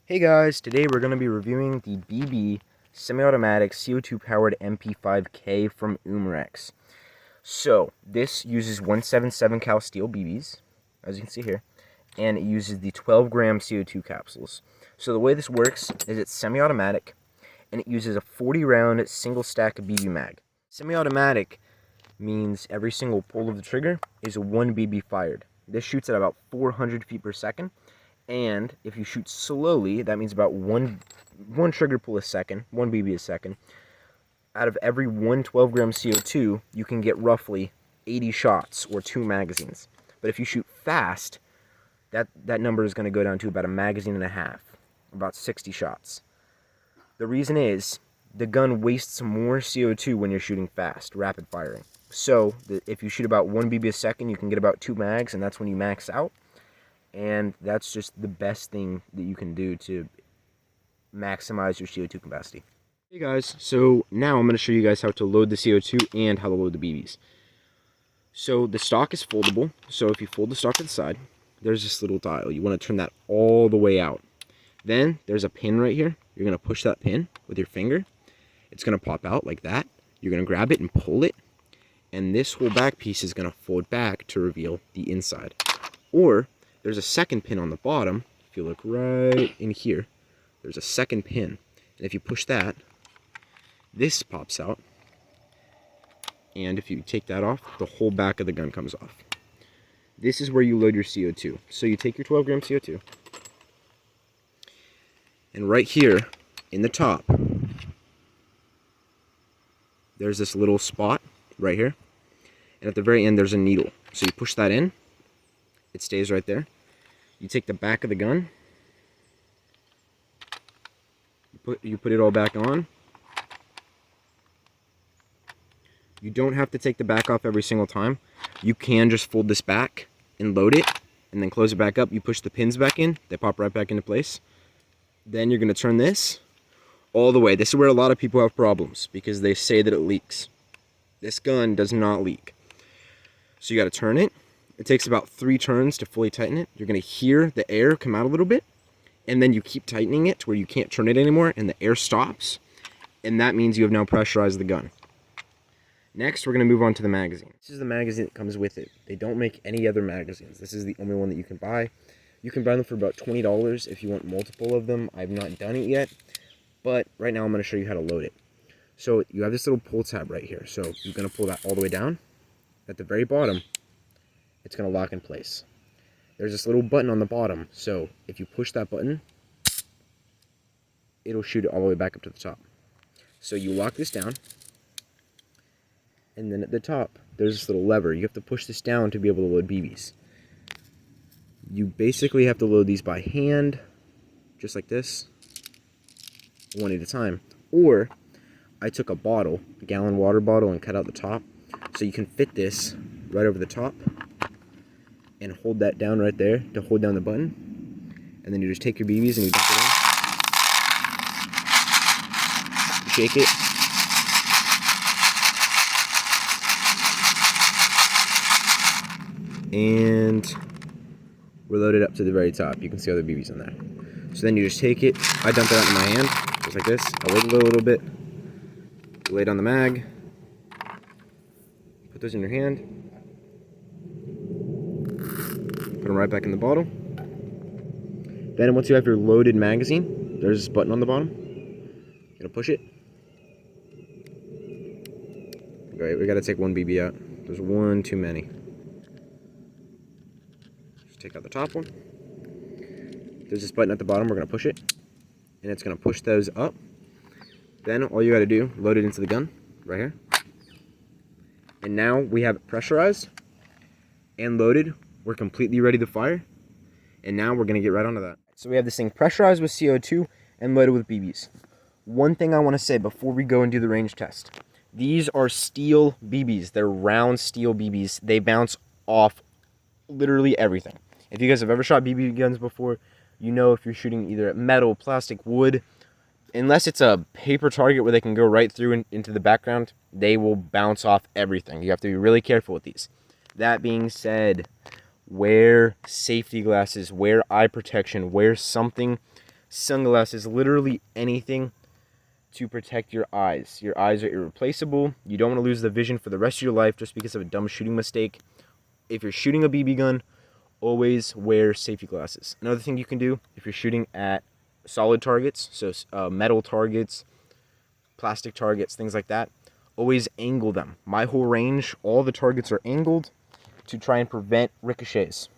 Hey guys, today we're going to be reviewing the BB semi-automatic CO2 powered MP-5K from Umerex. So, this uses 177 cal steel BBs, as you can see here, and it uses the 12 gram CO2 capsules. So the way this works is it's semi-automatic, and it uses a 40 round single stack BB mag. Semi-automatic means every single pull of the trigger is one BB fired. This shoots at about 400 feet per second. And if you shoot slowly, that means about one trigger pull a second, one BB a second. Out of every 112 gram CO2, you can get roughly 80 shots or 2 magazines. But if you shoot fast, that number is going to go down to about a magazine and a half, about 60 shots. The reason is the gun wastes more CO2 when you're shooting fast, rapid firing. So if you shoot about 1 BB a second, you can get about 2 mags, and that's when you max out. And that's just the best thing that you can do to maximize your CO2 capacity. Hey guys, so now I'm going to show you guys how to load the CO2 and how to load the BBs. So the stock is foldable, so if you fold the stock to the side, there's this little dial. You want to turn that all the way out. Then there's a pin right here. You're going to push that pin with your finger. It's going to pop out like that. You're going to grab it and pull it, and this whole back piece is going to fold back to reveal the inside. Or there's a second pin on the bottom. If you look right in here, there's a second pin. And if you push that, this pops out. And if you take that off, the whole back of the gun comes off. This is where you load your CO2. So you take your 12 gram CO2. And right here in the top, there's this little spot right here. And at the very end, there's a needle. So you push that in. It stays right there. You take the back of the gun, you put it all back on. You don't have to take the back off every single time. You can just fold this back and load it, and then close it back up. You push the pins back in, they pop right back into place. Then you're going to turn this all the way. This is where a lot of people have problems, because they say that it leaks. This gun does not leak. So you got to turn it. It takes about 3 turns to fully tighten it. You're going to hear the air come out a little bit, and then you keep tightening it to where you can't turn it anymore, and the air stops, and that means you have now pressurized the gun. Next, we're going to move on to the magazine. This is the magazine that comes with it. They don't make any other magazines. This is the only one that you can buy. You can buy them for about $20 if you want multiple of them. I've not done it yet, but right now I'm going to show you how to load it. So you have this little pull tab right here. So you're going to pull that all the way down. At the very bottom, it's going to lock in place. There's this little button on the bottom, so if you push that button, it'll shoot it all the way back up to the top. So you lock this down, and then at the top, there's this little lever. You have to push this down to be able to load BBs. You basically have to load these by hand, just like this, one at a time. Or, I took a bottle, a gallon water bottle, and cut out the top, so you can fit this right over the top, and hold that down right there to hold down the button. And then you just take your BBs and you dump it in. You shake it. And we're loaded up to the very top. You can see all the BBs in there. So then you just take it. I dump it out in my hand, just like this. I wait a little bit. You lay it on the mag. Put those in your hand. Put them right back in the bottle. Then once you have your loaded magazine, there's this button on the bottom. You're gonna push it. Great, we gotta take one BB out. There's one too many. Just take out the top one. There's this button at the bottom, we're gonna push it. And it's gonna push those up. Then all you gotta do, load it into the gun, right here. And now we have it pressurized and loaded. We're completely ready to fire, and now we're going to get right onto that. So we have this thing pressurized with CO2 and loaded with BBs. One thing I want to say before we go and do the range test. These are steel BBs. They're round steel BBs. They bounce off literally everything. If you guys have ever shot BB guns before, you know if you're shooting either at metal, plastic, wood, unless it's a paper target where they can go right through into the background, they will bounce off everything. You have to be really careful with these. That being said, wear safety glasses, wear eye protection, wear something sunglasses, literally anything to protect your eyes. Your eyes are irreplaceable. You don't want to lose the vision for the rest of your life just because of a dumb shooting mistake. If you're shooting a BB gun, always wear safety glasses. Another thing you can do if you're shooting at solid targets, so metal targets, plastic targets, things like that, always angle them. My whole range, all the targets are angled to try and prevent ricochets.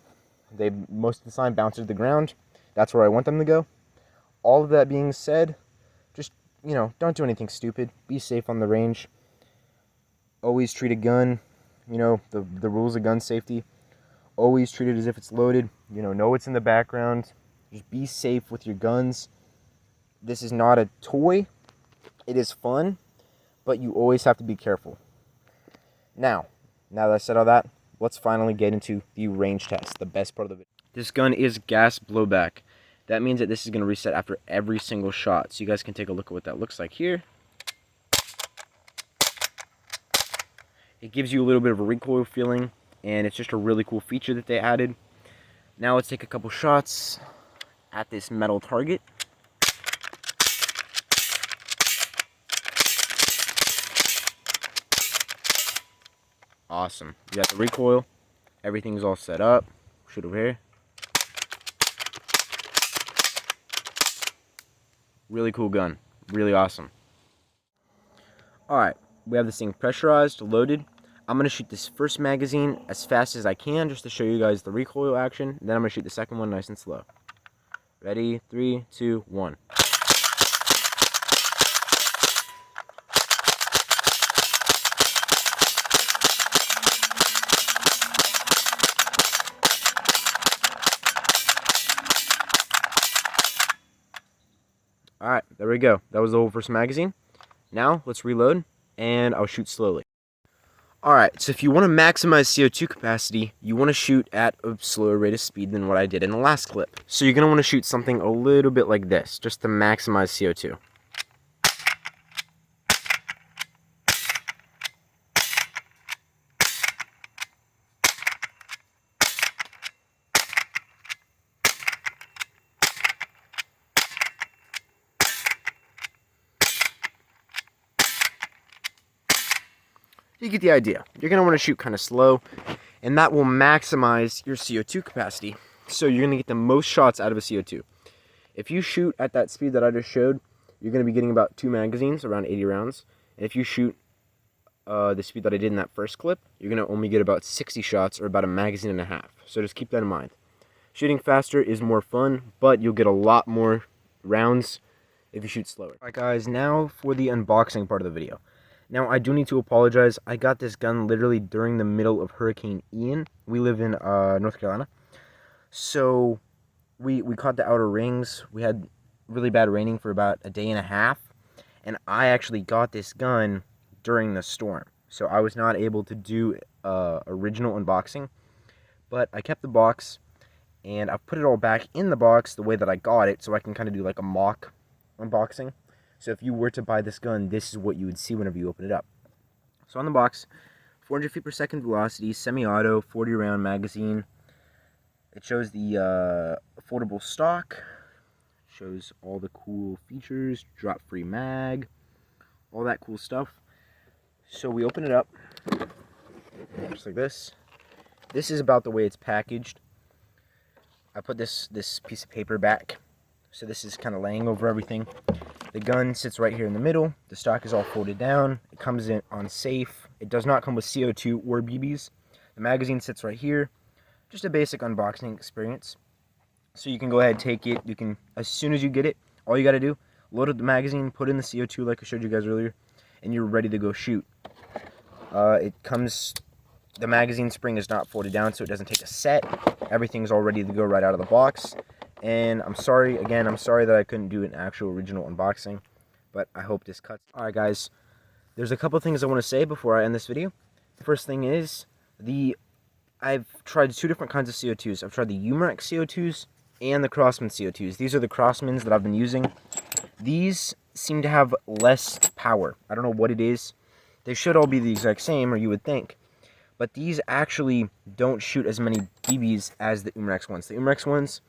They most of the time bounce to the ground. That's where I want them to go. All of that being said, just, don't do anything stupid. Be safe on the range. Always treat a gun, the rules of gun safety. Always treat it as if it's loaded. Know what's in the background. Just be safe with your guns. This is not a toy. It is fun, but you always have to be careful. Now that I said all that, let's finally get into the range test, the best part of the video. This gun is gas blowback. That means that this is going to reset after every single shot. So you guys can take a look at what that looks like here. It gives you a little bit of a recoil feeling, and it's just a really cool feature that they added. Now let's take a couple shots at this metal target. Awesome. You got the recoil. Everything's all set up. Shoot over here. Really cool gun. Really awesome. Alright, we have this thing pressurized, loaded. I'm going to shoot this first magazine as fast as I can just to show you guys the recoil action. Then I'm going to shoot the second one nice and slow. Ready? 3, 2, 1. Alright, there we go. That was the whole first magazine. Now, let's reload, and I'll shoot slowly. Alright, so if you want to maximize CO2 capacity, you want to shoot at a slower rate of speed than what I did in the last clip. So you're going to want to shoot something a little bit like this, just to maximize CO2. You get the idea. You're going to want to shoot kind of slow, and that will maximize your CO2 capacity. So you're going to get the most shots out of a CO2. If you shoot at that speed that I just showed, you're going to be getting about 2 magazines, around 80 rounds. And if you shoot the speed that I did in that first clip, you're going to only get about 60 shots, or about a magazine and a half. So just keep that in mind. Shooting faster is more fun, but you'll get a lot more rounds if you shoot slower. Alright guys, now for the unboxing part of the video. Now, I do need to apologize. I got this gun literally during the middle of Hurricane Ian. We live in North Carolina. So, we caught the outer rings. We had really bad raining for about a day and a half. And I actually got this gun during the storm. So, I was not able to do original unboxing. But I kept the box, and I put it all back in the box the way that I got it, so I can kind of do like a mock unboxing. So if you were to buy this gun, this is what you would see whenever you open it up. So on the box, 400 feet per second velocity, semi-auto, 40 round magazine. It shows the affordable stock. Shows all the cool features, drop-free mag, all that cool stuff. So we open it up, just like this. This is about the way it's packaged. I put this piece of paper back, so this is kind of laying over everything. The gun sits right here in the middle. The stock is all folded down. It comes in on safe. It does not come with CO2 or BBs. The magazine sits right here. Just a basic unboxing experience. So you can go ahead, take it. You can, as soon as you get it, all you got to do, load up the magazine, put in the CO2 like I showed you guys earlier, and you're ready to go shoot. It comes, the magazine spring is not folded down, so it doesn't take a set. Everything's all ready to go right out of the box. And I'm sorry that I couldn't do an actual original unboxing, but I hope this cuts. Alright guys, there's a couple things I want to say before I end this video. The first thing is, I've tried 2 different kinds of CO2s. I've tried the Umerex CO2s and the Crosman CO2s. These are the Crosmans that I've been using. These seem to have less power. I don't know what it is. They should all be the exact same, or you would think. But these actually don't shoot as many BBs as the Umerex ones. The Umerex ones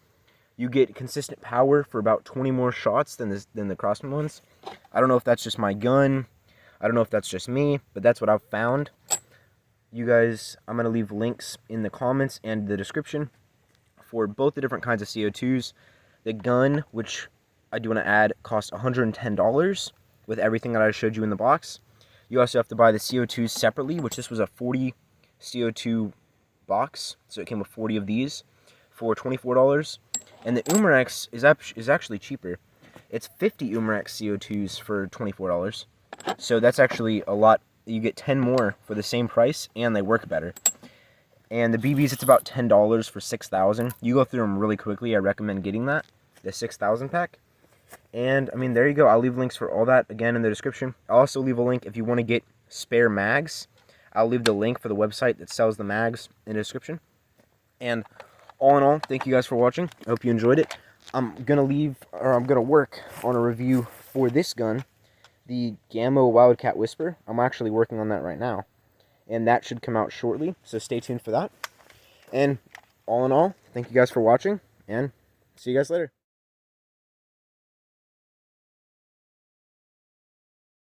You get consistent power for about 20 more shots than the Crosman ones. I don't know if that's just my gun. I don't know if that's just me, but that's what I've found. You guys, I'm going to leave links in the comments and the description for both the different kinds of CO2s. The gun, which I do want to add, costs $110 with everything that I showed you in the box. You also have to buy the CO2s separately, which this was a 40 CO2 box, so it came with 40 of these for $24. And the Umerex is actually cheaper. It's 50 Umerex CO2s for $24. So that's actually a lot. You get 10 more for the same price, and they work better. And the BBs, it's about $10 for 6,000. You go through them really quickly. I recommend getting that, the 6,000 pack. And, I mean, there you go. I'll leave links for all that, again, in the description. I'll also leave a link if you want to get spare mags. I'll leave the link for the website that sells the mags in the description. And all in all, thank you guys for watching. I hope you enjoyed it. I'm going to work on a review for this gun, the Gammo Wildcat Whisper. I'm actually working on that right now. And that should come out shortly, so stay tuned for that. And all in all, thank you guys for watching, and see you guys later.